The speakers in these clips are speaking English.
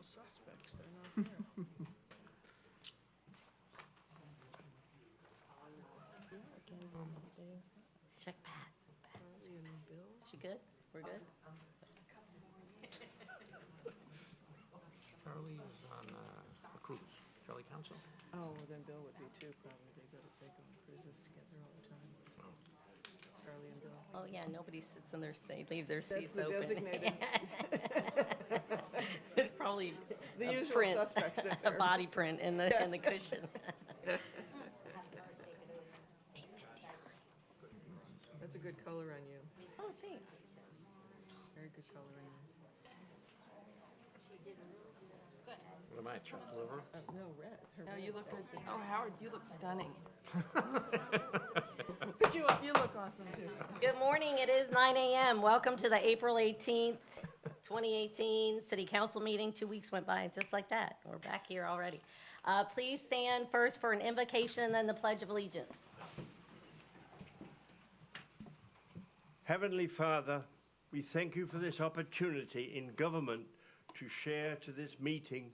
suspects, they're not here. Check Pat. Charlie and Bill. She good? We're good? Charlie's on a cruise. Charlie Council? Oh, well, then Bill would be too, probably. They go on cruises together all the time. Charlie and Bill. Oh, yeah, nobody sits in their, they leave their That's seats the open. designated, It's probably the a usual print, suspects in a there. body print in the cushion. That's a good color on you. Oh, thanks. Very good color on you. What am I, chopped liver? No, red. Her No, red. you look good. Oh, Howard, you look stunning. Put you up, you look awesome too. Good morning, it is 9 a.m. Welcome to the April 18th, 2018 City Council meeting. 2 weeks went by just like that. We're back here already. Please stand first for an invocation and then the Pledge of Allegiance. Heavenly Father, we thank you for this opportunity in government to share to this meeting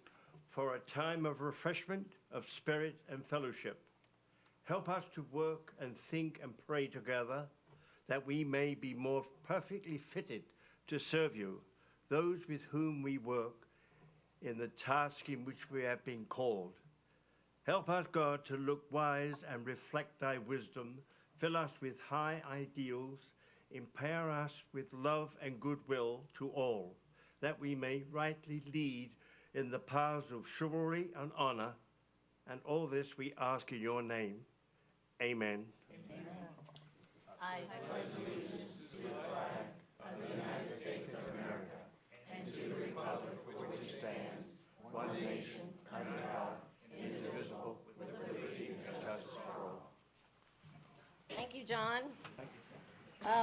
for a time of refreshment, of spirit and fellowship. Help us to work and think and pray together that we may be more perfectly fitted to serve you, those with whom we work in the task in which we have been called. Help us, God, to look wise and reflect thy wisdom. Fill us with high ideals. Empower us with love and goodwill to all, that we may rightly lead in the paths of chivalry and honor. And all this we ask in your name. Amen. I pledge One nation, under God, indivisible, with liberty and justice for all. Thank you, John.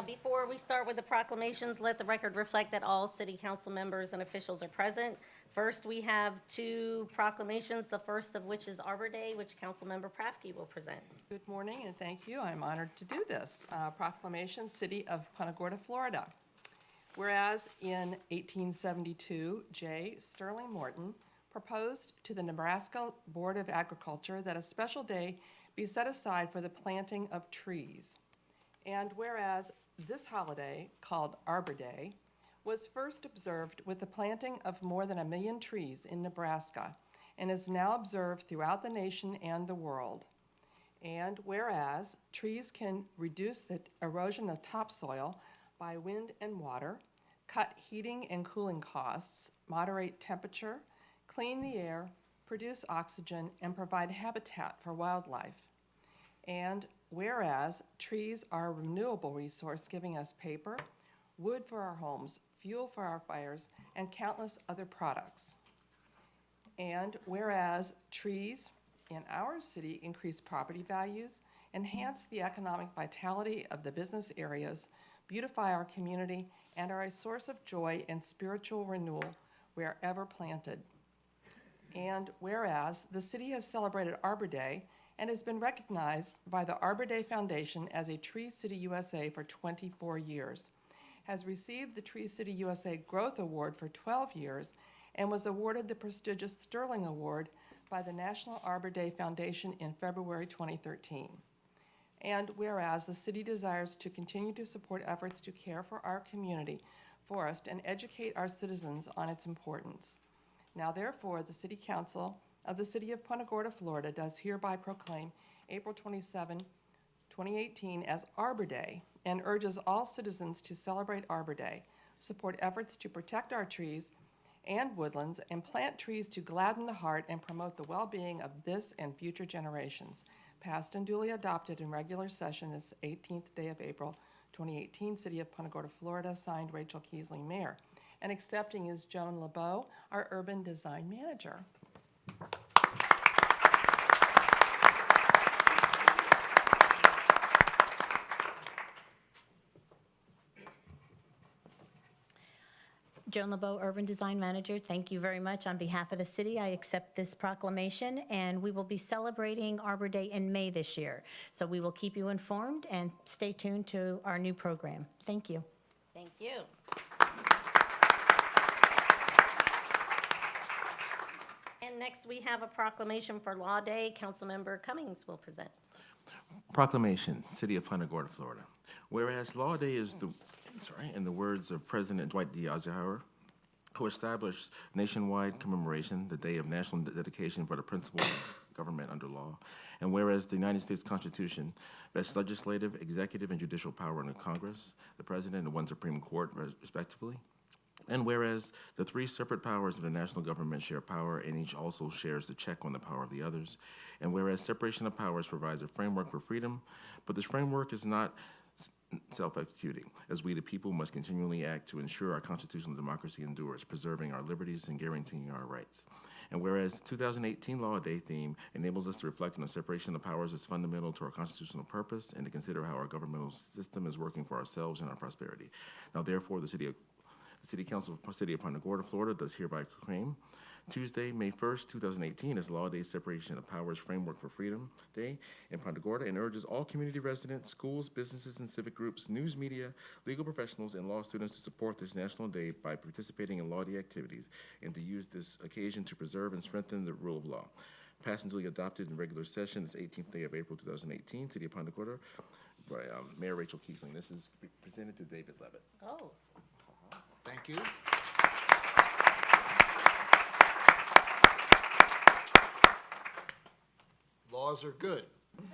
Before we start with the proclamations, let the record reflect that all city council members and officials are present. First, we have two proclamations, the first of which is Arbor Day, which Councilmember Prafke will present. Good morning, and thank you. I'm honored to do this. Proclamation, City of Punta Gorda, Florida. Whereas in 1872, J. Sterling Morton proposed to the Nebraska Board of Agriculture that a special day be set aside for the planting of trees. And whereas this holiday, called Arbor Day, was first observed with the planting of more than 1 million trees in Nebraska and is now observed throughout the nation and the world. And whereas trees can reduce the erosion of topsoil by wind and water, cut heating and cooling costs, moderate temperature, clean the air, produce oxygen, and provide habitat for wildlife. And whereas trees are a renewable resource giving us paper, wood for our homes, fuel for our fires, and countless other products. And whereas trees in our city increase property values, enhance the economic vitality of the business areas, beautify our community, and are a source of joy and spiritual renewal wherever planted. And whereas the city has celebrated Arbor Day and has been recognized by the Arbor Day Foundation as a Tree City USA for 24 years, has received the Tree City USA Growth Award for 12 years, and was awarded the prestigious Sterling Award by the National Arbor Day Foundation in February 2013. And whereas the city desires to continue to support efforts to care for our community, forest, and educate our citizens on its importance. Now therefore, the City Council of the City of Punta Gorda, Florida does hereby proclaim April 27, 2018 as Arbor Day and urges all citizens to celebrate Arbor Day, support efforts to protect our trees and woodlands, and plant trees to gladden the heart and promote the well-being of this and future generations. Passed and duly adopted in regular session this 18th day of April 2018, City of Punta Gorda, Florida, signed Rachel Kiesling, Mayor. And accepting is Joan LeBeau, our Urban Design Manager. Joan LeBeau, Urban Design Manager. Thank you very much. On behalf of the city, I accept this proclamation, and we will be celebrating Arbor Day in May this year. So we will keep you informed and stay tuned to our new program. Thank you. Thank you. we have a proclamation for Law Day. Councilmember Cummings will present. Proclamation, City of Punta Gorda, Florida. Whereas Law Day is in the words of President Dwight D. Eisenhower, who established nationwide commemoration, the day of national dedication for the principles of government under law. And whereas the United States Constitution vests legislative, executive, and judicial power in the Congress, the President, and one Supreme Court, respectively. And whereas the three separate powers of the national government share power, and each also shares the check on the power of the others. And whereas separation of powers provides a framework for freedom, but this framework is not self-executing, as we the people must continually act to ensure our constitutional democracy endures, preserving our liberties and guaranteeing our rights. And whereas 2018 Law Day theme enables us to reflect on the separation of powers as fundamental to our constitutional purpose and to consider how our governmental system is working for ourselves and our prosperity. Now, therefore, the City Council of City of Punta Gorda, Florida, does hereby proclaim Tuesday, May 1st, 2018 as Law Day Separation of Powers Framework for Freedom Day in Punta Gorda, and urges all community residents, schools, businesses, and civic groups, news media, legal professionals, and law students to support this national day by participating in Law Day activities and to use this occasion to preserve and strengthen the rule of law. Passed and duly adopted in regular session this 18th day of April 2018, City of Punta Gorda, by Mayor Rachel Kiesling. This is presented to David Levitt. Oh, Thank you. Laws are good.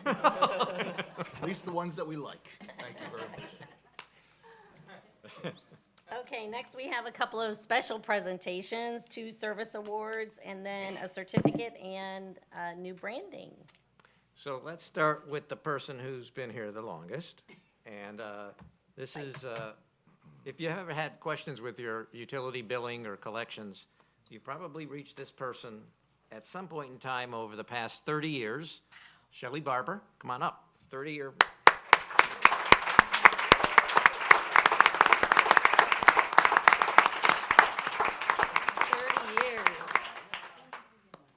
At least the ones that we like. Thank you very much. okay, next we have a couple of special presentations, 2 service awards, and then a certificate and new branding. So let's start with the person who's been here the longest. And this is, if you ever had questions with your utility billing or collections, you probably reached this person at some point in time over the past 30 years. Shelley Barber, come on up. 30-year.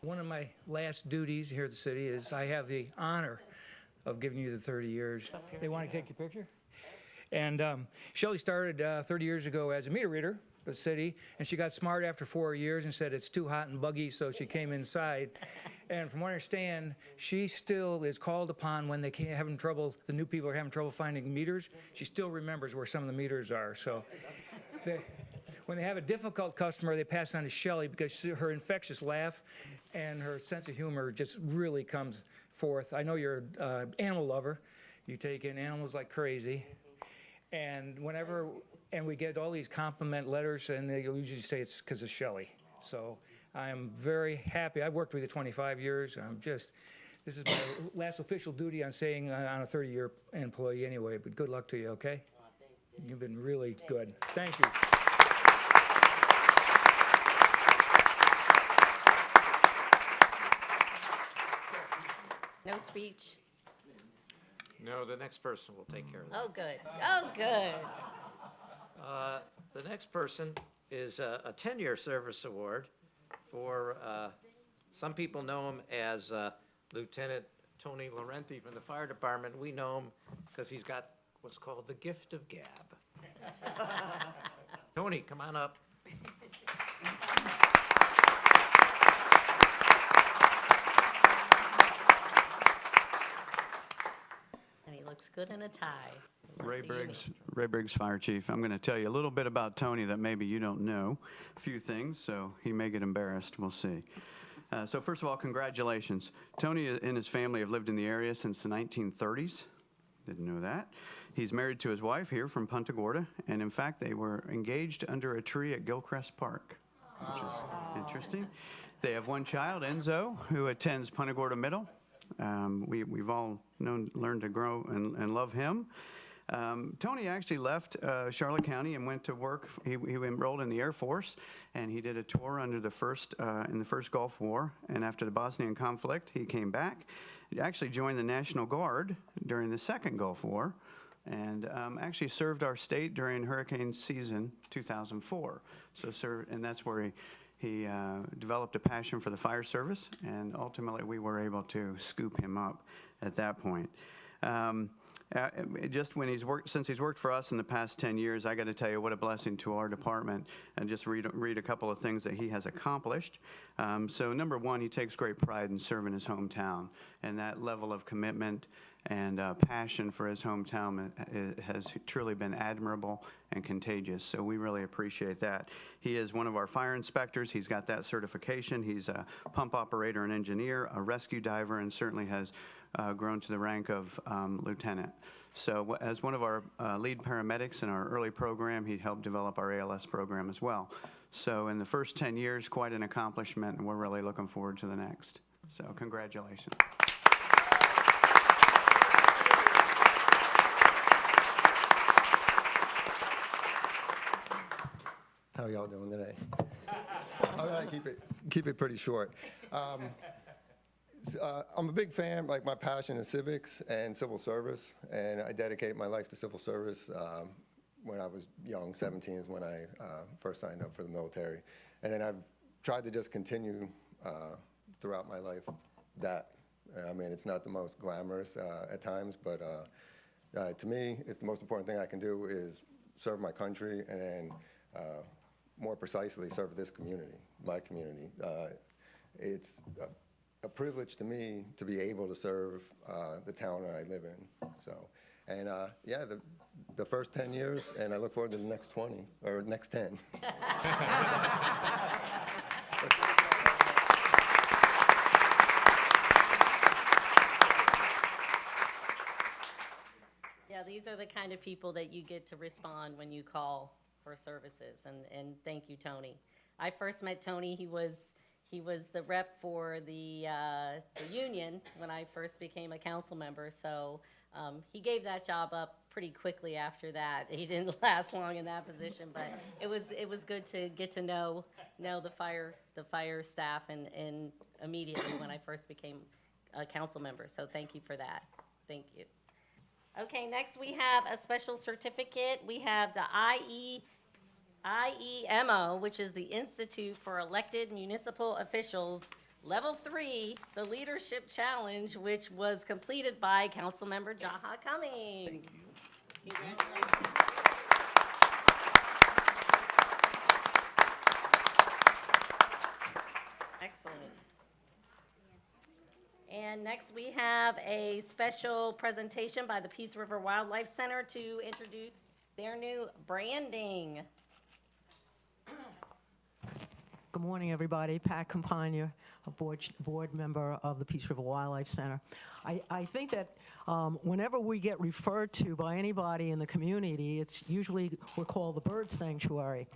One of my last duties here at the city is I have the honor of giving you the 30 years. They want to take your picture? And Shelley started 30 years ago as a meter reader for the city, and she got smart after 4 years and said it's too hot and buggy, so she came inside. And from what I understand, she still is called upon when they can't having trouble, the new people are having trouble finding meters. She still remembers where some of the meters are. So when they have a difficult customer, they pass it on to Shelley because her infectious laugh and her sense of humor just really comes forth. I know you're an animal lover. You take in animals like crazy. And we get all these compliment letters, and they usually say it's because of Shelley. So I am very happy. I've worked with you 25 years. This is my last official duty on saying on a 30-year employee anyway, but good luck to you, okay? You've been really good. Thank you. No speech. No, the next person will take care of that. Oh, good. Oh, good. The next person is a 10-year service award for, some people know him as Lieutenant Tony Laurenti from the fire department. We know him because he's got what's called the gift of gab. Tony, come on up. And he looks good in a tie. Ray Briggs, Fire Chief. I'm going to tell you a little bit about Tony that maybe you don't know. A few things, so he may get embarrassed. We'll see. So first of all, congratulations. Tony and his family have lived in the area since the 1930s. Didn't know that. He's married to his wife here from Punta Gorda, and in fact, they were engaged under a tree at Gilchrist Park, which is interesting. They have one child, Enzo, who attends Punta Gorda Middle. We've all learned to grow and love him. Tony actually left Charlotte County and went to work. He enrolled in the Air Force, and he did a tour under in the first Gulf War. And after the Bosnian conflict, he came back. He actually joined the National Guard during the second Gulf War, and actually served our state during hurricane season 2004. And that's where he developed a passion for the fire service, and ultimately we were able to scoop him up at that point. Just when since he's worked for us in the past 10 years, I got to tell you what a blessing to our department, and just read a couple of things that he has accomplished. So number one, he takes great pride in serving his hometown, and that level of commitment and passion for his hometown has truly been admirable and contagious, so we really appreciate that. He is one of our fire inspectors. He's got that certification. He's a pump operator and engineer, a rescue diver, and certainly has grown to the rank of lieutenant. So as one of our lead paramedics in our early program, he helped develop our ALS program as well. So in the first 10 years, quite an accomplishment, and we're really looking forward to the next. So congratulations. How y'all doing today? I'm gonna keep it pretty short. I'm a big fan, like my passion is civics and civil service, and I dedicated my life to civil service when I was young. 17 is when I first signed up for the military. And then I've tried to just continue throughout my life that. I mean, it's not the most glamorous at times, but to me, it's the most important thing I can do is serve my country and then more precisely serve this community, my community. It's a privilege to me to be able to serve the town that I live in. So, and yeah, the first 10 years, and I look forward to the next 20 or next 10. Yeah, these are the kind of people that you get to respond when you call for services, and thank you, Tony. I first met Tony, he was the rep for the union when I first became a council member, so he gave that job up pretty quickly after that. He didn't last long in that position, but it was good to get to know the fire staff and immediately when I first became a council member, so thank you for that. Thank you. Okay, next we have a special certificate. We have the IEMO, which is the Institute for Elected Municipal Officials, Level 3, the Leadership Challenge, which was completed by Councilmember Jaha Cummings. Congratulations. Excellent. And next we have a special presentation by the Peace River Wildlife Center to introduce their new branding. Good morning, everybody. Pat Campagna, a board member of the Peace River Wildlife Center. I think that whenever we get referred to by anybody in the community, it's usually we're called the bird sanctuary.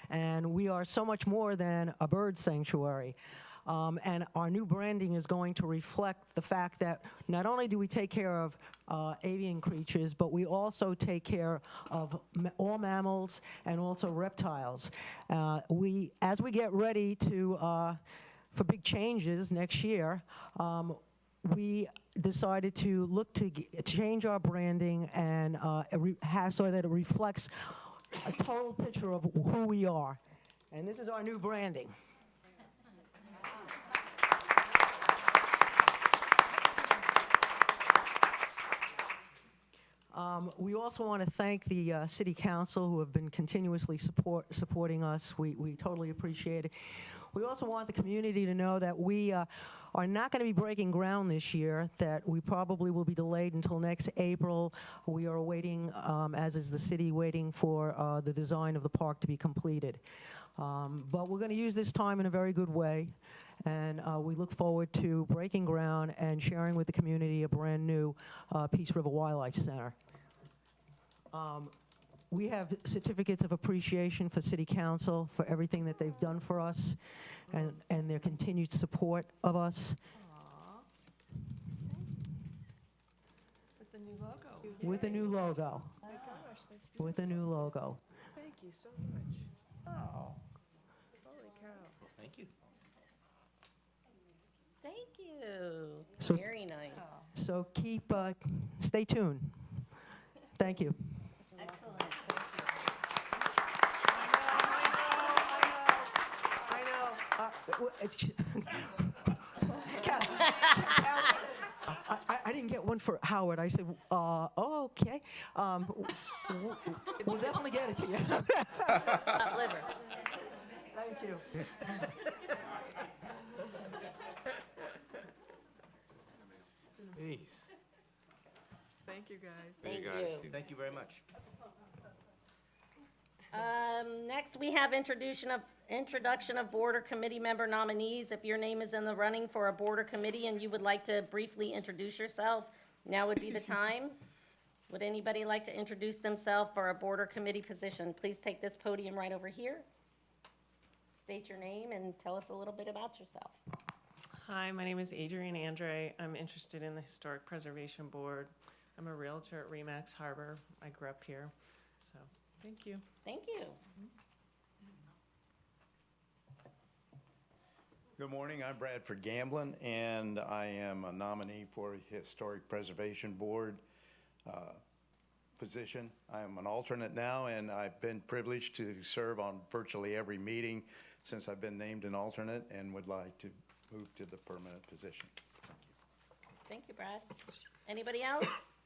And we are so much more than a bird sanctuary. And our new branding is going to reflect the fact that not only do we take care of avian creatures, but we also take care of all mammals and also reptiles. As we get ready for big changes next year, we decided to look to change our branding and so that it reflects a total picture of who we are. And this is our new branding. We also want to thank the City Council who have been continuously supporting us. We totally appreciate it. We also want the community to know that we are not going to be breaking ground this year, that we probably will be delayed until next April. We are waiting, as is the city, waiting for the design of the park to be completed. But we're going to use this time in a very good way, and we look forward to breaking ground and sharing with the community a brand new Peace River Wildlife Center. We have certificates of appreciation for City Council for everything that they've done for us and their continued support of us. With the new logo. With a new logo. Oh my gosh, that's beautiful. With a new logo. Thank you so much. Oh. Holy cow. Thank you. Thank you. So- Very nice. So stay tuned. Thank you. Excellent. I know. I didn't get one for Howard. I said, oh, okay. We'll definitely get it to you. Top liver. Thank you. Jeez. Thank you, guys. Thank guys. you. Thank you very much. Next, we have introduction of board or committee member nominees. If your name is in the running for a board or committee and you would like to briefly introduce yourself, now would be the time. Would anybody like to introduce themselves for a board or committee position? Please take this podium right over here. State your name and tell us a little bit about yourself. Hi, my name is Adrienne Andre. I'm interested in the Historic Preservation Board. I'm a realtor at Remax Harbor. I grew up here, so thank you. Thank you. Good morning, I'm Bradford Gamblin, and I am a nominee for Historic Preservation Board position. I am an alternate now, and I've been privileged to serve on virtually every meeting since I've been named an alternate, and would like to move to the permanent position. Thank you, Brad. Anybody else?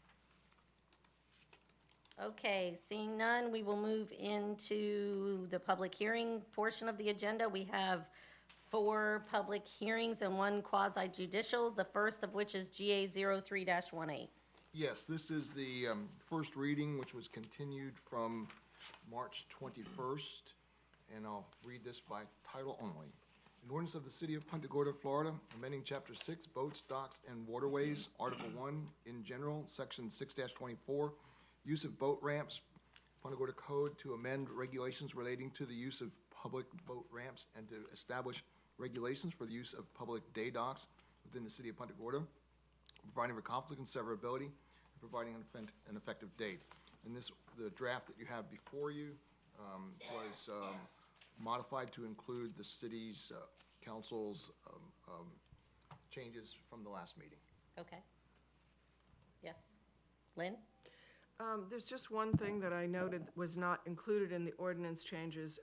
Okay, seeing none, we will move into the public hearing portion of the agenda. We have 4 public hearings and 1 quasi judicial, the first of which is GA 03-18. Yes, this is the first reading, which was continued from March 21st, and I'll read this by title only. An ordinance of the City of Punta Gorda, Florida, amending Chapter 6, Boats, Docks, and Waterways, Article 1, in general, Section 6-24, use of boat ramps, Punta Gorda Code, to amend regulations relating to the use of public boat ramps and to establish regulations for the use of public day docks within the City of Punta Gorda, providing for conflict and severability, and providing an effective date. And this, the draft that you have before you was modified to include the city's council's changes from the last meeting. Okay. Yes. Lynn? There's just one thing that I noted was not included in the ordinance changes.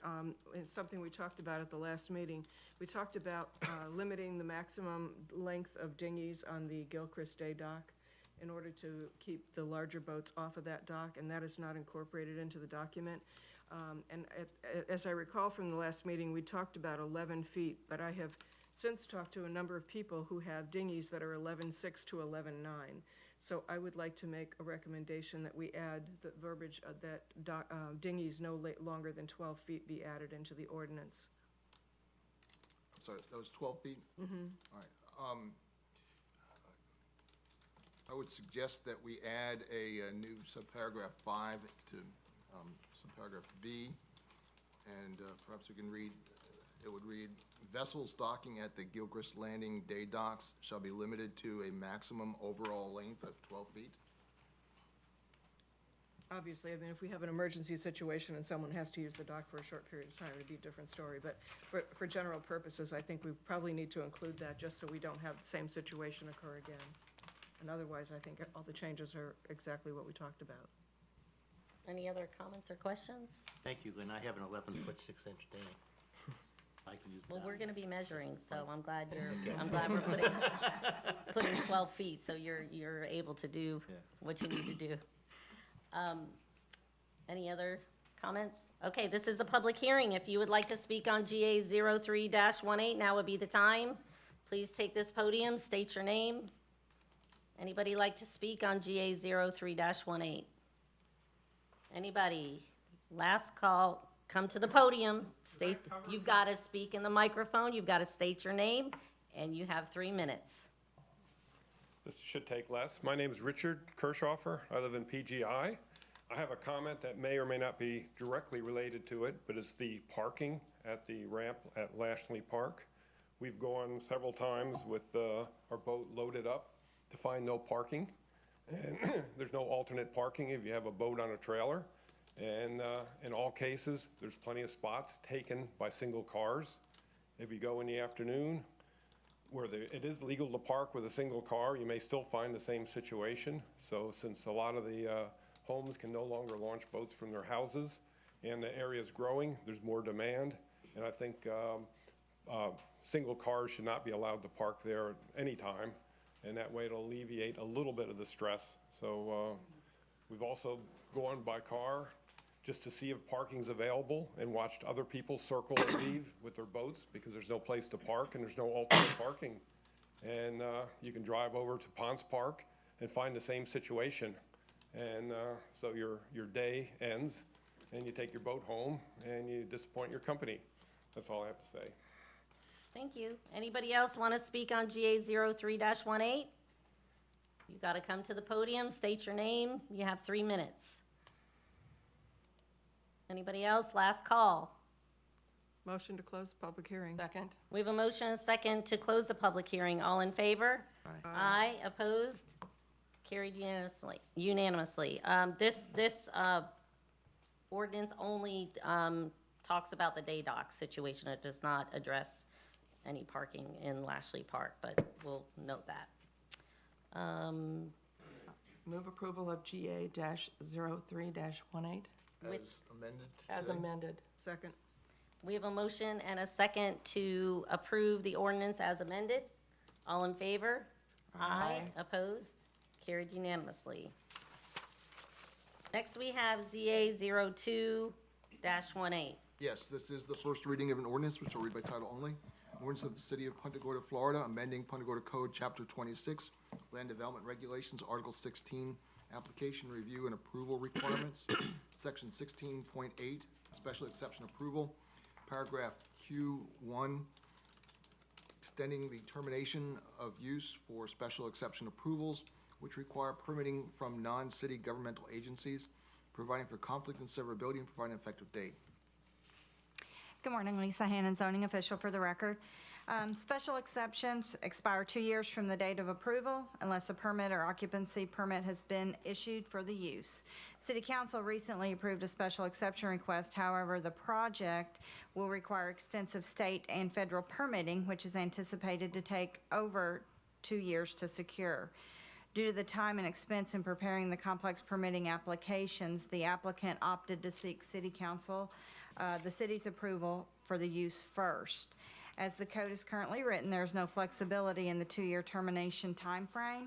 It's something we talked about at the last meeting. We talked about limiting the maximum length of dinghies on the Gilchrist Day dock in order to keep the larger boats off of that dock, and that is not incorporated into the document. And as I recall from the last meeting, we talked about 11 feet, but I have since talked to a number of people who have dinghies that are 11.6 to 11.9. So I would like to make a recommendation that we add the verbiage that dinghies no longer than 12 feet be added into the ordinance. I'm sorry, that was 12 feet? Mm-hmm. All right. I would suggest that we add a new subparagraph 5 to subparagraph B, and perhaps we can read, it would read, vessels docking at the Gilchrist Landing day docks shall be limited to a maximum overall length of 12 feet. Obviously, I mean, if we have an emergency situation and someone has to use the dock for a short period of time, it'd be a different story. But for general purposes, I think we probably need to include that just so we don't have the same situation occur again. And otherwise, I think all the changes are exactly what we talked about. Any other comments or questions? Thank you, Lynn. I have an 11-foot 6-inch dam. I can use that. Well, we're gonna be measuring, so I'm glad we're putting 12 feet, so you're able to do what you need to do. Any other comments? Okay, this is a public hearing. If you would like to speak on GA 03-18, now would be the time. Please take this podium, state your name. Anybody like to speak on GA 03-18? Anybody? Last call, come to the podium. State, you've got to speak in the microphone, you've got to state your name, and you have 3 minutes. This should take less. My name is Richard Kirschhofer. I live in PGI. I have a comment that may or may not be directly related to it, but it's the parking at the ramp at Lashley Park. We've gone several times with our boat loaded up to find no parking. And there's no alternate parking if you have a boat on a trailer. And in all cases, there's plenty of spots taken by single cars. If you go in the afternoon, where it is legal to park with a single car, you may still find the same situation. So since a lot of the homes can no longer launch boats from their houses and the area is growing, there's more demand. And I think single cars should not be allowed to park there at any time. and that way it'll alleviate a little bit of the stress. So we've also gone by car just to see if parking's available and watched other people circle and leave with their boats because there's no place to park and there's no alternate parking. And you can drive over to Ponce Park and find the same situation. And so your day ends and you take your boat home and you disappoint your company. That's all I have to say. Thank you. Anybody else want to speak on GA 03-18? You got to come to the podium, state your name. You have 3 minutes. Anybody else? Last call. Motion to close the public hearing. Second? We have a motion and a second to close the public hearing. All in favor? Aye. Opposed? Carried unanimously. This ordinance only talks about the day dock situation. It does not address any parking in Lashley Park, but we'll note that. Move approval of GA-03-18 As amended as today. amended. Second. We have a motion and a second to approve the ordinance as amended. All in favor? Aye. Opposed? Carried unanimously. Next, we have ZA 02-18. Yes, this is the first reading of an ordinance, which I'll read by title only. An ordinance of the City of Punta Gorda, Florida, amending Punta Gorda Code, Chapter 26, Land Development Regulations, Article 16, Application Review and Approval Requirements, Section 16.8, Special Exception Approval, Paragraph Q1, extending the termination of use for special exception approvals, which require permitting from non-city governmental agencies, providing for conflict and severability, and providing an effective date. Good morning, Lisa Hannon, zoning official for the record. Special exceptions expire 2 years from the date of approval unless a permit or occupancy permit has been issued for the use. City Council recently approved a special exception request. However, the project will require extensive state and federal permitting, which is anticipated to take over 2 years to secure. Due to the time and expense in preparing the complex permitting applications, the applicant opted to seek City Council, the city's approval for the use first. As the code is currently written, there is no flexibility in the 2-year termination timeframe.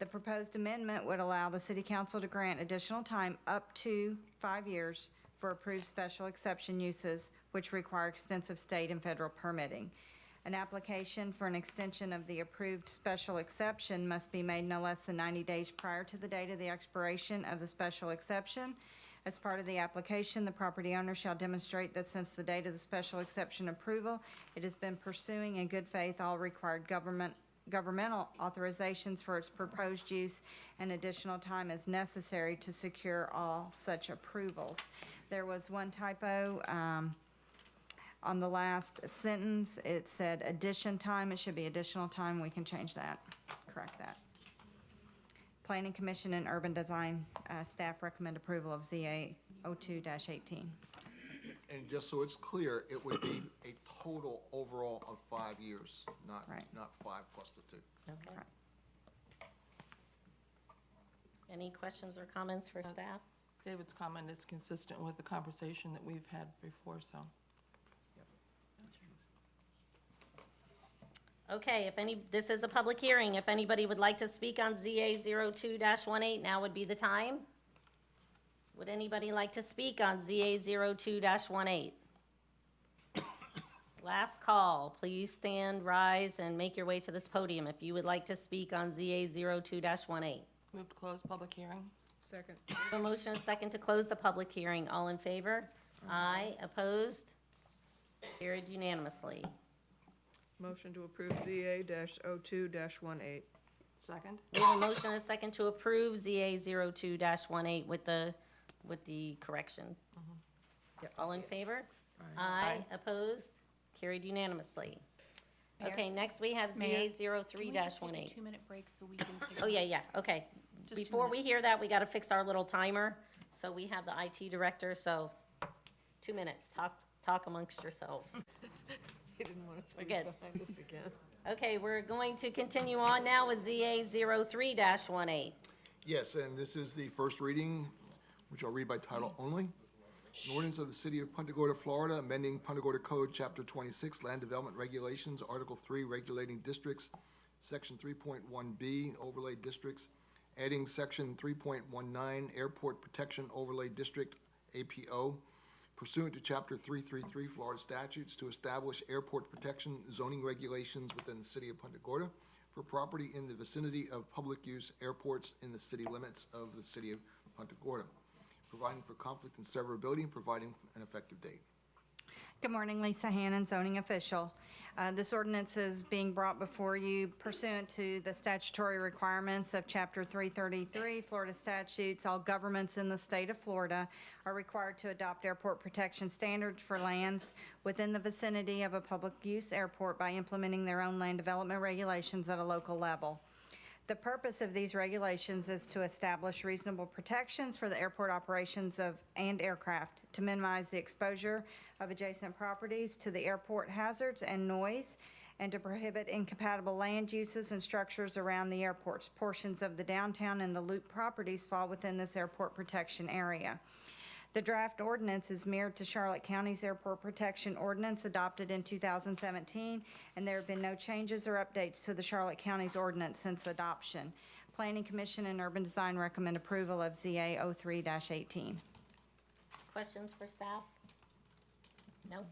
The proposed amendment would allow the City Council to grant additional time up to 5 years for approved special exception uses, which require extensive state and federal permitting. An application for an extension of the approved special exception must be made no less than 90 days prior to the date of the expiration of the special exception. As part of the application, the property owner shall demonstrate that since the date of the special exception approval, it has been pursuing in good faith all required governmental authorizations for its proposed use, and additional time is necessary to secure all such approvals. There was one typo on the last sentence. It said addition time. It should be additional time. We can change that, correct that. Planning Commission and Urban Design staff recommend approval of ZA 02-18. And just so it's clear, it would be a total overall of 5 years, not 5 plus the 2. Okay. Any questions or comments for staff? David's comment is consistent with the conversation that we've had before, so. Okay, this is a public hearing. If anybody would like to speak on ZA 02-18, now would be the time. Would anybody like to speak on ZA 02-18? Last call. Please stand, rise, and make your way to this podium if you would like to speak on ZA 02-18. Move to close public hearing. Second. A motion and a second to close the public hearing. All in favor? Aye. Opposed? Carried unanimously. Motion to approve ZA-02-18. Second? We have a motion and a second to approve ZA 02-18 with the correction. All in favor? Aye. Opposed? Carried unanimously. Okay, next we have ZA 03-18. 2-minute break so we can. Oh, yeah, okay. Just 2 Before we minutes. hear that, we gotta fix our little timer. So we have the IT director, so 2 minutes. Talk amongst yourselves. He didn't want to squeeze good. behind us again. Okay, we're going to continue on now with ZA 03-18. Yes, and this is the first reading, which I'll read by title only. An ordinance of the City of Punta Gorda, Florida, amending Punta Gorda Code, Chapter 26, Land Development Regulations, Article 3, Regulating Districts, Section 3.1B, overlay districts, adding Section 3.19, Airport Protection Overlay District, APO, pursuant to Chapter 333 Florida statutes to establish airport protection zoning regulations within the city of Punta Gorda for property in the vicinity of public use airports in the city limits of the city of Punta Gorda, providing for conflict and severability and providing an effective date. Good morning, Lisa Hannon, zoning official. This ordinance is being brought before you pursuant to the statutory requirements of Chapter 333 Florida statutes. All governments in the state of Florida are required to adopt airport protection standards for lands within the vicinity of a public use airport by implementing their own land development regulations at a local level. The purpose of these regulations is to establish reasonable protections for the airport operations and aircraft, to minimize the exposure of adjacent properties to the airport hazards and noise, and to prohibit incompatible land uses and structures around the airports. Portions of the downtown and the loop properties fall within this airport protection area. The draft ordinance is mirrored to Charlotte County's Airport Protection Ordinance adopted in 2017, and there have been no changes or updates to the Charlotte County's ordinance since adoption. Planning Commission and Urban Design recommend approval of ZA 03-18. Questions for staff? No?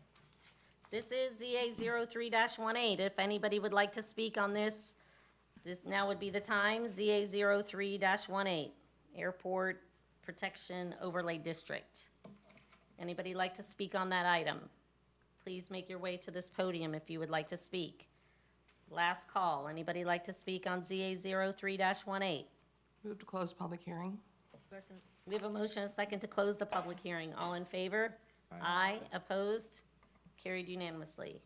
This is ZA 03-18. If anybody would like to speak on this, now would be the time. ZA 03-18, Airport Protection Overlay District. Anybody like to speak on that item? Please make your way to this podium if you would like to speak. Last call. Anybody like to speak on ZA 03-18? Move to close public hearing. Second. We have a motion and a second to close the public hearing. All in favor? Aye. Opposed? Carried unanimously.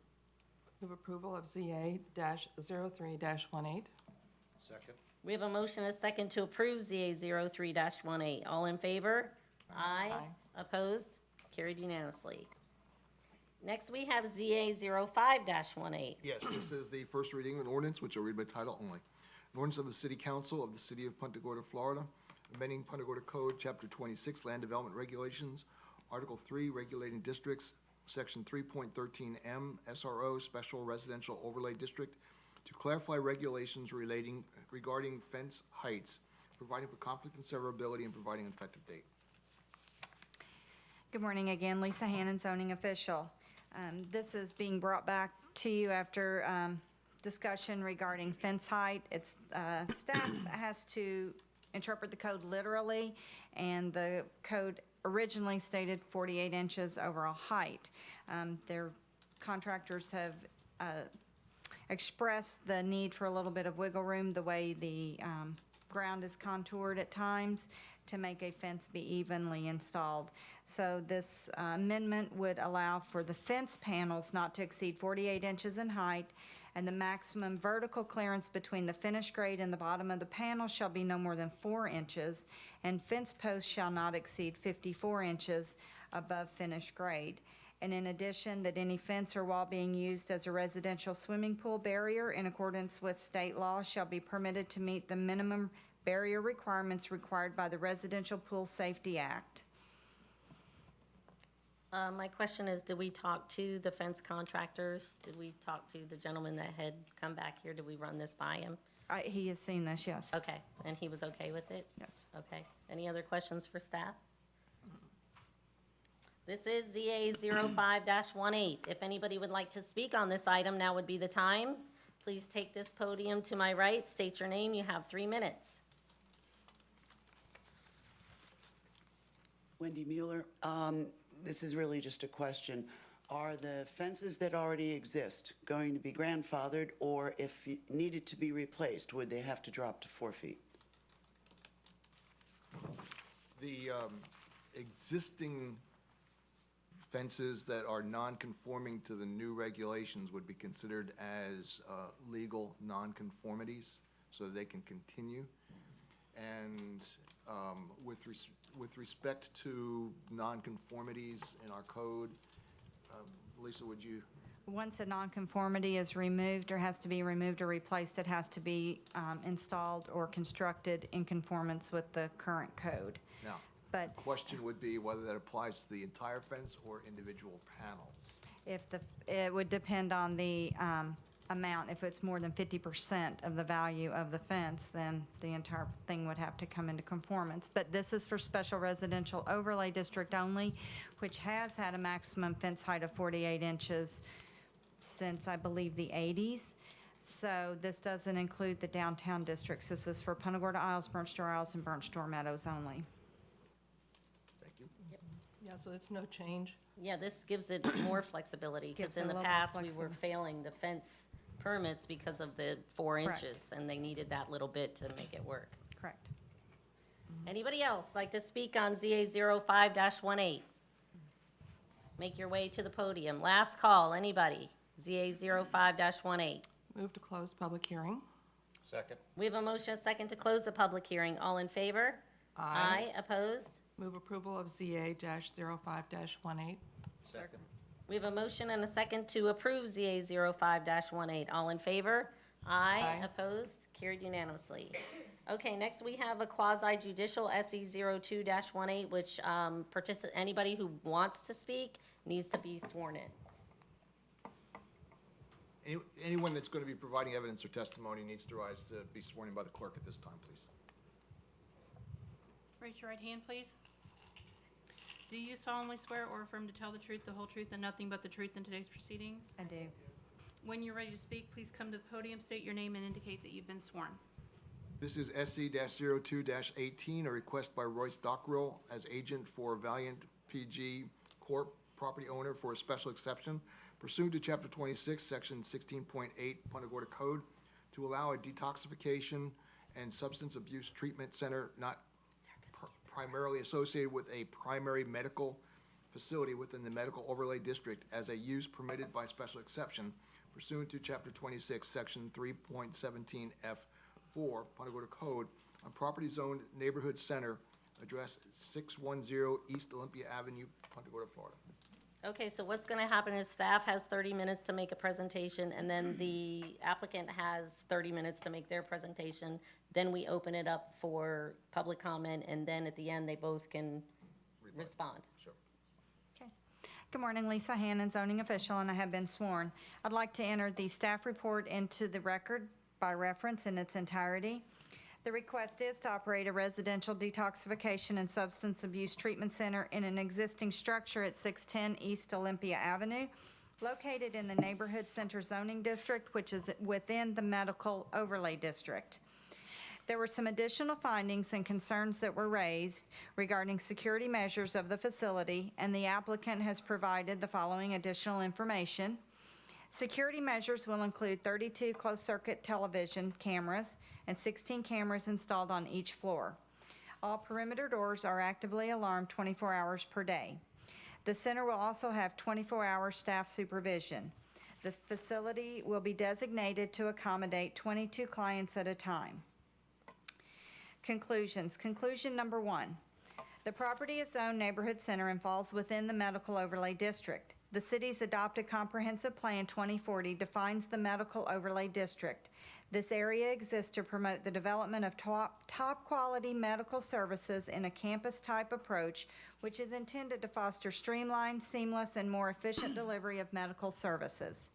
Move approval of ZA-03-18. Second. We have a motion and a second to approve ZA 03-18. All in favor? Aye. Opposed? Carried unanimously. Next, we have ZA 05-18. Yes, this is the first reading of an ordinance, which I'll read by title only. An ordinance of the City Council of the City of Punta Gorda, Florida, amending Punta Gorda Code, Chapter 26, Land Development Regulations, Article 3, Regulating Districts, Section 3.13M, SRO, Special Residential Overlay District, to clarify regulations regarding fence heights, providing for conflict and severability, and providing an effective date. Good morning again, Lisa Hannon, zoning official. This is being brought back to you after discussion regarding fence height. It's staff has to interpret the code literally, and the code originally stated 48 inches overall height. Their contractors have expressed the need for a little bit of wiggle room, the way the ground is contoured at times, to make a fence be evenly installed. So this amendment would allow for the fence panels not to exceed 48 inches in height, and the maximum vertical clearance between the finished grade and the bottom of the panel shall be no more than 4 inches, and fence posts shall not exceed 54 inches above finished grade. And in addition, that any fence or wall being used as a residential swimming pool barrier in accordance with state law shall be permitted to meet the minimum barrier requirements required by the Residential Pool Safety Act. My question is, did we talk to the fence contractors? Did we talk to the gentleman that had come back here? Did we run this by him? He has seen this, yes. Okay, and he was okay with it? Yes. Okay. Any other questions for staff? This is ZA 05-18. If anybody would like to speak on this item, now would be the time. Please take this podium to my right, state your name, you have 3 minutes. Wendy Mueller. This is really just a question. Are the fences that already exist going to be grandfathered, or if needed to be replaced, would they have to drop to 4 feet? The existing fences that are non-conforming to the new regulations would be considered as legal non-conformities, so they can continue. And with respect to non-conformities in our code, Lisa, would you? Once a nonconformity is removed or has to be removed or replaced, it has to be installed or constructed in conformance with the current code. Now, But the question would be whether that applies to the entire fence or individual panels. it would depend on the amount. If it's more than 50% of the value of the fence, then the entire thing would have to come into conformance. But this is for special residential overlay district only, which has had a maximum fence height of 48 inches since, I believe, the 80s. So this doesn't include the downtown districts. This is for Punta Gorda Isles, Burnt Store Isles, and Burnt Store Meadows only. Yeah, so it's no change. Yeah, this gives it more flexibility, because Gives it in a the little more past, we were flexibility. failing the fence permits because of the 4 Correct. inches, and they needed that little bit to make it work. Correct. Anybody else like to speak on ZA 05-18? Make your way to the podium. Last call, anybody? ZA 05-18. Move to close public hearing. Second. We have a motion, a second, to close the public hearing. All in favor? Aye. Opposed? Move approval of ZA-05-18. Second. We have a motion and a second to approve ZA 05-18. All in favor? Aye. Opposed? Carried unanimously. Okay, next we have a quasi judicial SE 02-18, which anybody who wants to speak needs to be sworn in. Anyone that's going to be providing evidence or testimony needs to rise to be sworn in by the clerk at this time, please. Raise your right hand, please. Do you solemnly swear or affirm to tell the truth, the whole truth, and nothing but the truth in today's proceedings? I do. When you're ready to speak, please come to the podium, state your name, and indicate that you've been sworn. This is SC-02-18, a request by Royce Dockrell as agent for Valiant PG Corp., property owner, for a special exception pursuant to Chapter 26, Section 16.8 Punta Gorda Code, to allow a detoxification and substance abuse treatment center not primarily associated with a primary medical facility within the medical overlay district as a use permitted by special exception pursuant to Chapter 26, Section 3.17 F4 Punta Gorda Code on property zoned neighborhood center, address 610 East Olympia Avenue, Punta Gorda, Florida. Okay, so what's going to happen is staff has 30 minutes to make a presentation, and then the applicant has 30 minutes to make their presentation. Then we open it up for public comment, and then at the end, they both can respond. Sure. Okay. Good morning, Lisa Hannon, zoning official, and I have been sworn. I'd like to enter the staff report into the record by reference in its entirety. The request is to operate a residential detoxification and substance abuse treatment center in an existing structure at 610 East Olympia Avenue, located in the Neighborhood Center Zoning District, which is within the Medical Overlay District. There were some additional findings and concerns that were raised regarding security measures of the facility, and the applicant has provided the following additional information. Security measures will include 32 closed-circuit television cameras and 16 cameras installed on each floor. All perimeter doors are actively alarmed 24 hours per day. The center will also have 24-hour staff supervision. The facility will be designated to accommodate 22 clients at a time. Conclusions. Conclusion number 1. The property is zoned neighborhood center and falls within the medical overlay district. The city's adopted comprehensive plan 2040 defines the medical overlay district. This area exists to promote the development of top quality medical services in a campus-type approach, which is intended to foster streamlined, seamless, and more efficient delivery of medical services.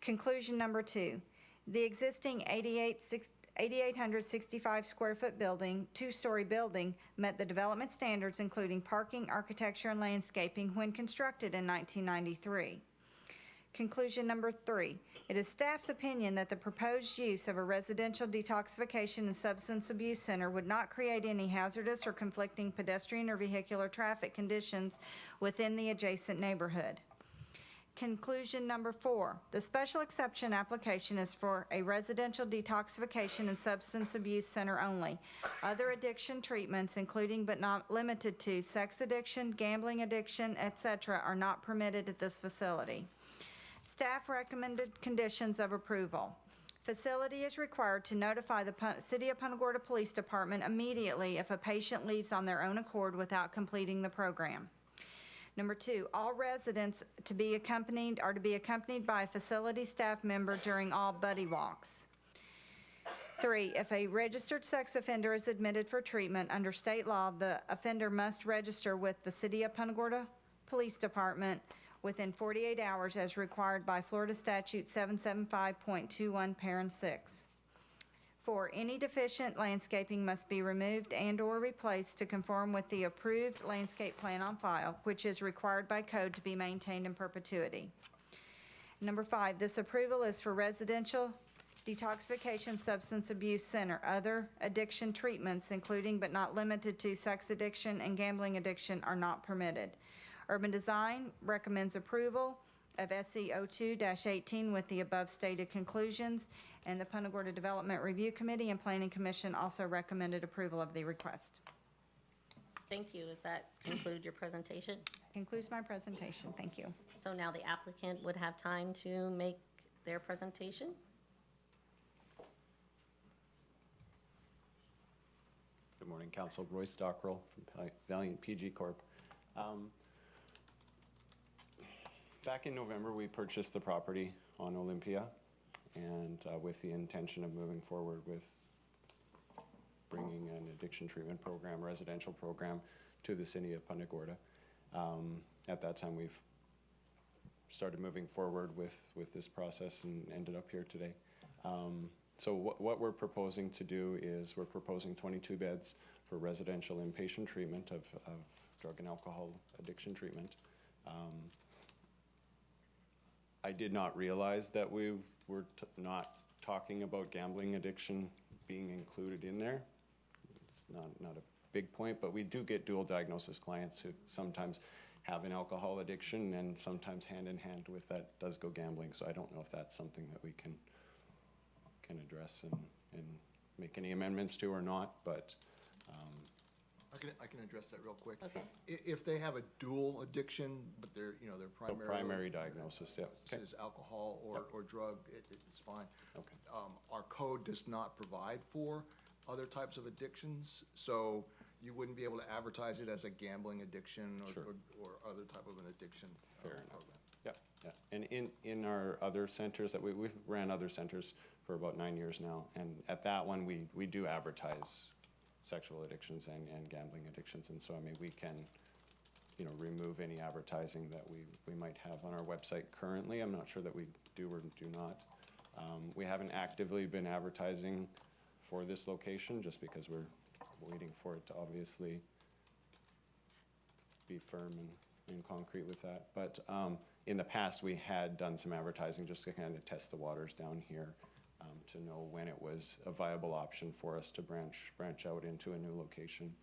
Conclusion number 2. The existing 8,865 square foot building, 2-story building, met the development standards including parking, architecture, and landscaping when constructed in 1993. Conclusion number 3. It is staff's opinion that the proposed use of a residential detoxification and substance abuse center would not create any hazardous or conflicting pedestrian or vehicular traffic conditions within the adjacent neighborhood. Conclusion number 4. The special exception application is for a residential detoxification and substance abuse center only. Other addiction treatments, including but not limited to sex addiction, gambling addiction, etc., are not permitted at this facility. Staff recommended conditions of approval. Facility is required to notify the City of Punta Gorda Police Department immediately if a patient leaves on their own accord without completing the program. Number 2, all residents are to be accompanied by a facility staff member during all buddy walks. 3, if a registered sex offender is admitted for treatment under state law, the offender must register with the City of Punta Gorda Police Department within 48 hours as required by Florida Statute 775.21, Parent 6. 4, any deficient landscaping must be removed and/or replaced to conform with the approved landscape plan on file, which is required by code to be maintained in perpetuity. Number 5, this approval is for residential detoxification substance abuse center. Other addiction treatments, including but not limited to sex addiction and gambling addiction, are not permitted. Urban Design recommends approval of SC 02-18 with the above stated conclusions, and the Punta Gorda Development Review Committee and Planning Commission also recommended approval of the request. Thank you. Does that conclude your presentation? Concludes my presentation. Thank you. So now the applicant would have time to make their presentation. Good morning, Council. Royce Dockrell from Valiant PG Corp. Back in November, we purchased the property on Olympia, and with the intention of moving forward with bringing an addiction treatment program, residential program, to the city of Punta Gorda. At that time, we've started moving forward with this process and ended up here today. So what we're proposing to do is we're proposing 22 beds for residential inpatient treatment of drug and alcohol addiction treatment. I did not realize that we were not talking about gambling addiction being included in there. It's not a big point, but we do get dual diagnosis clients who sometimes have an alcohol addiction, and sometimes hand in hand with that does go gambling. So I don't know if that's something that we can address and make any amendments to or not, but I can address that real quick. Okay. If they have a dual addiction, but their primary diagnosis, yeah. Okay. is alcohol or drug, it's fine. Okay. Our code does not provide for other types of addictions, so you wouldn't be able to advertise it as a gambling addiction or other type of an addiction program. Yeah, yeah. And in our other centers that we've ran other centers for about 9 years now, and at that one, we do advertise sexual addictions and gambling addictions, and so, I mean, we can, remove any advertising that we might have on our website currently. I'm not sure that we do or do not. We haven't actively been advertising for this location, just because we're waiting for it to obviously be firm and concrete with that. But in the past, we had done some advertising just to kind of test the waters down here, to know when it was a viable option for us to branch out into a new location.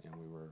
And we were